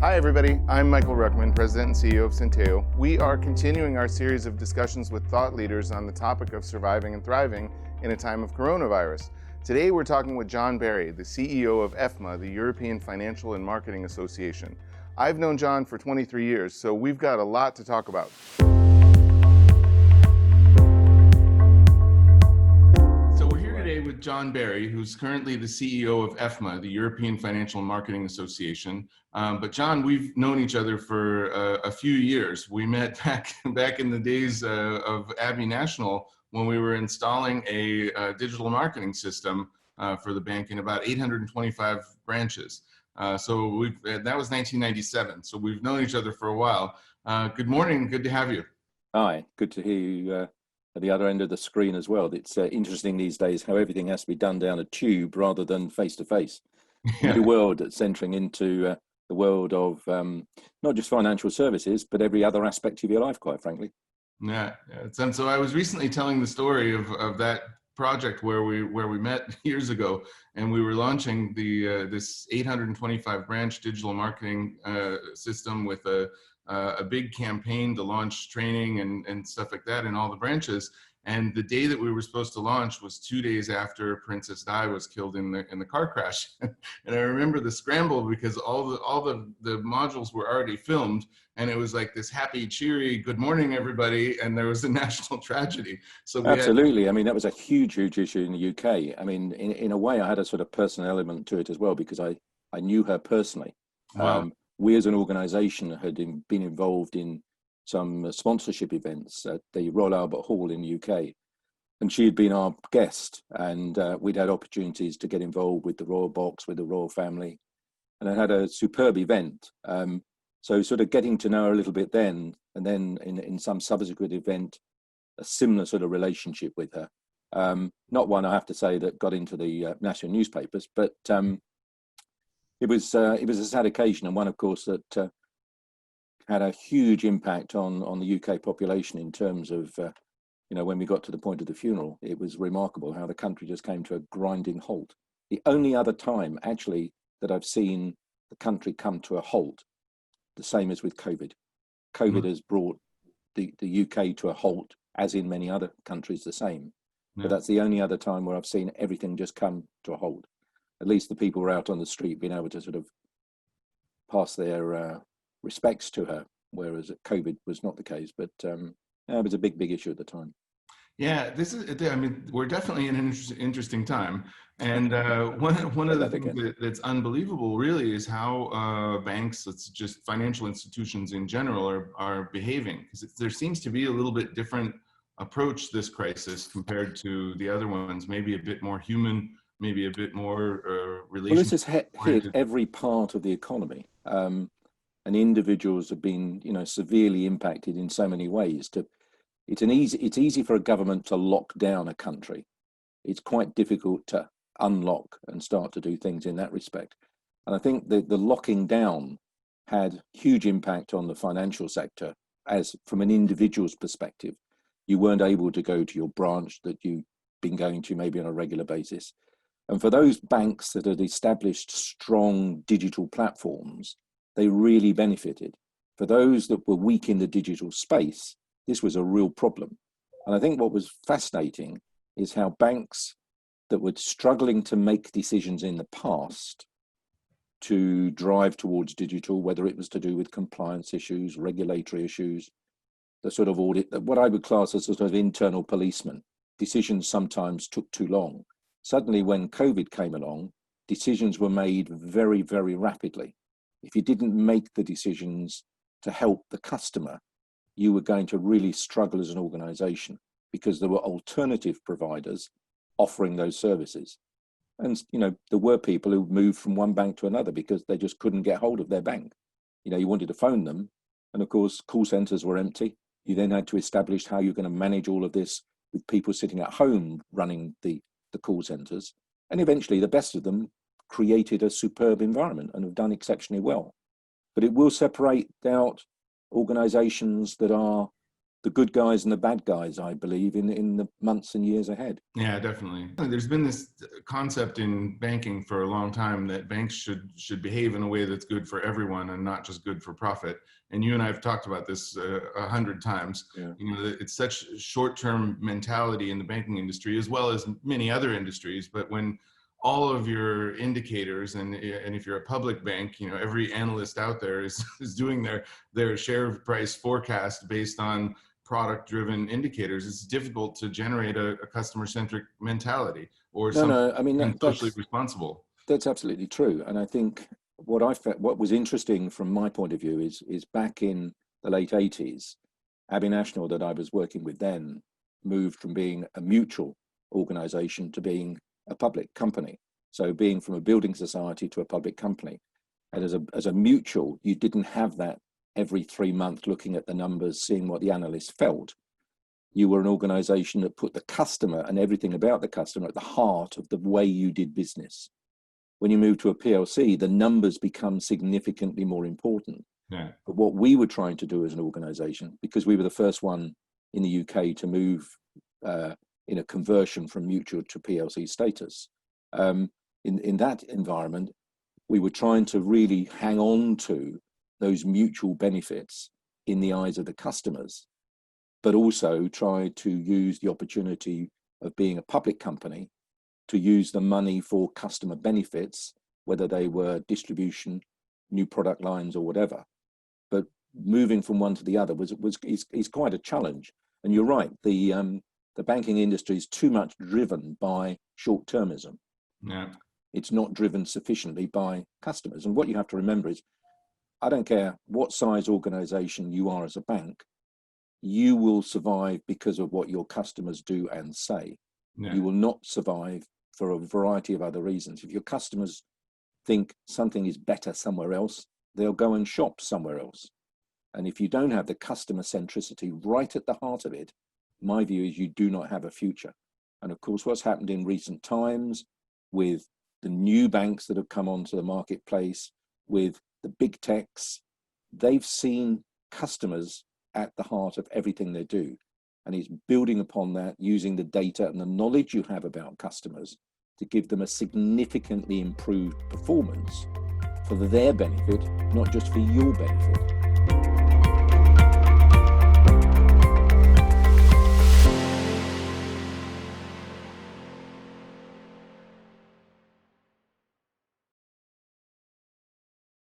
Hi everybody, I'm Michael Ruckman, President and CEO of Senteo. We are continuing our series of discussions with thought leaders on the topic of surviving and thriving in a time of coronavirus. Today we're talking with John Berry, the CEO of EFMA, the European Financial and Marketing Association. I've known John for 23 years, so we've got a lot to talk about. With John Berry, who's currently the CEO of EFMA, the European Financial Marketing Association. But John, we've known each other for a few years. We met back in the days of Abbey National when we were installing a digital marketing system for the bank in about 825 branches. That was 1997. So we've known each other for a while. Good morning. Good to have you. Hi. Good to hear you. At the other end of the screen as well. It's interesting these days how everything has to be done down a tube rather than face to face. The new world that's centering into the world of not just financial services, but every other aspect of your life, quite frankly. Yeah. And so I was recently telling the story of that project where we met years ago, and we were launching this 825 branch digital marketing system with a big campaign to launch training and stuff like that in all the branches. And the day that we were supposed to launch was 2 days after Princess Di was killed in the car crash. And I remember the scramble because all the modules were already filmed, and it was like this happy, cheery, good morning, everybody. And there was a national tragedy. So absolutely. I mean, that was a huge issue in the UK. I mean, in a way, I had a sort of personal element to it as well, because I knew her personally. Wow. We as an organization had been involved in some sponsorship events at the Royal Albert Hall in the UK. And she had been our guest, and we'd had opportunities to get involved with the Royal Box, with the Royal Family, and I had a superb event. So sort of getting to know her a little bit then, and then in some subsequent event, a similar sort of relationship with her. Not one, I have to say, that got into the national newspapers, but it was a sad occasion, and one, of course, that had a huge impact on the UK population in terms of, when we got to the point of the funeral. It was remarkable how the country just came to a grinding halt. The only other time, actually, that I've seen the country come to a halt, the same as with COVID. COVID has brought the UK to a halt, as in many other countries the same. But that's the only other time where I've seen everything just come to a halt. At least the people were out on the street being able to sort of pass their respects to her, whereas COVID was not the case. But it was a big issue at the time. Yeah, we're definitely in an interesting time. And one of the things that's unbelievable really is how banks, it's just financial institutions in general, are behaving. Because there seems to be a little bit different approach this crisis compared to the other ones, maybe a bit more human, maybe a bit more relational. Well, this has hit every part of the economy, and individuals have been, severely impacted in so many ways. It's easy for a government to lock down a country. It's quite difficult to unlock and start to do things in that respect. And I think the locking down had huge impact on the financial sector, as from an individual's perspective. You weren't able to go to your branch that you've been going to maybe on a regular basis. And for those banks that had established strong digital platforms, they really benefited. For those that were weak in the digital space, this was a real problem. And I think what was fascinating is how banks that were struggling to make decisions in the past to drive towards digital, whether it was to do with compliance issues, regulatory issues, the sort of audit, what I would class as sort of internal policemen, decisions sometimes took too long. Suddenly, when COVID came along, decisions were made very, very rapidly. If you didn't make the decisions to help the customer, you were going to really struggle as an organization, because there were alternative providers offering those services. And, there were people who moved from one bank to another because they just couldn't get hold of their bank. You wanted to phone them, and of course, call centers were empty. You then had to establish how you're going to manage all of this with people sitting at home running the call centers. And eventually the best of them created a superb environment and have done exceptionally well. But it will separate out organizations that are the good guys and the bad guys, I believe, in the months and years ahead. Yeah, definitely. There's been this concept in banking for a long time that banks should behave in a way that's good for everyone and not just good for profit. And you and I have talked about this 100 times. Yeah. You know, it's such short-term mentality in the banking industry as well as many other industries. But when all of your indicators, and if you're a public bank, you know, every analyst out there is doing their share price forecast based on product-driven indicators, it's difficult to generate a customer-centric mentality or something I mean, socially responsible. That's absolutely true. And I think what was interesting from my point of view is back in the late 80s, Abbey National, that I was working with then, moved from being a mutual organization to being a public company. So being from a building society to a public company. And as a mutual, you didn't have that every 3 months looking at the numbers, seeing what the analysts felt. You were an organization that put the customer and everything about the customer at the heart of the way you did business. When you move to a PLC, the numbers become significantly more important. Yeah. But what we were trying to do as an organization, because we were the first one in the UK to move in a conversion from mutual to PLC status, in that environment, we were trying to really hang on to those mutual benefits in the eyes of the customers, but also try to use the opportunity of being a public company to use the money for customer benefits, whether they were distribution, new product lines or whatever. But moving from one to the other is quite a challenge. And you're right, the banking industry is too much driven by short-termism. Yeah. It's not driven sufficiently by customers. And what you have to remember is, I don't care what size organization you are as a bank, you will survive because of what your customers do and say. Yeah. You will not survive for a variety of other reasons. If your customers think something is better somewhere else, they'll go and shop somewhere else. And if you don't have the customer centricity right at the heart of it, my view is you do not have a future. And of course, what's happened in recent times with the new banks that have come onto the marketplace, with the big techs, they've seen customers at the heart of everything they do. And it's building upon that, using the data and the knowledge you have about customers to give them a significantly improved performance for their benefit, not just for your benefit.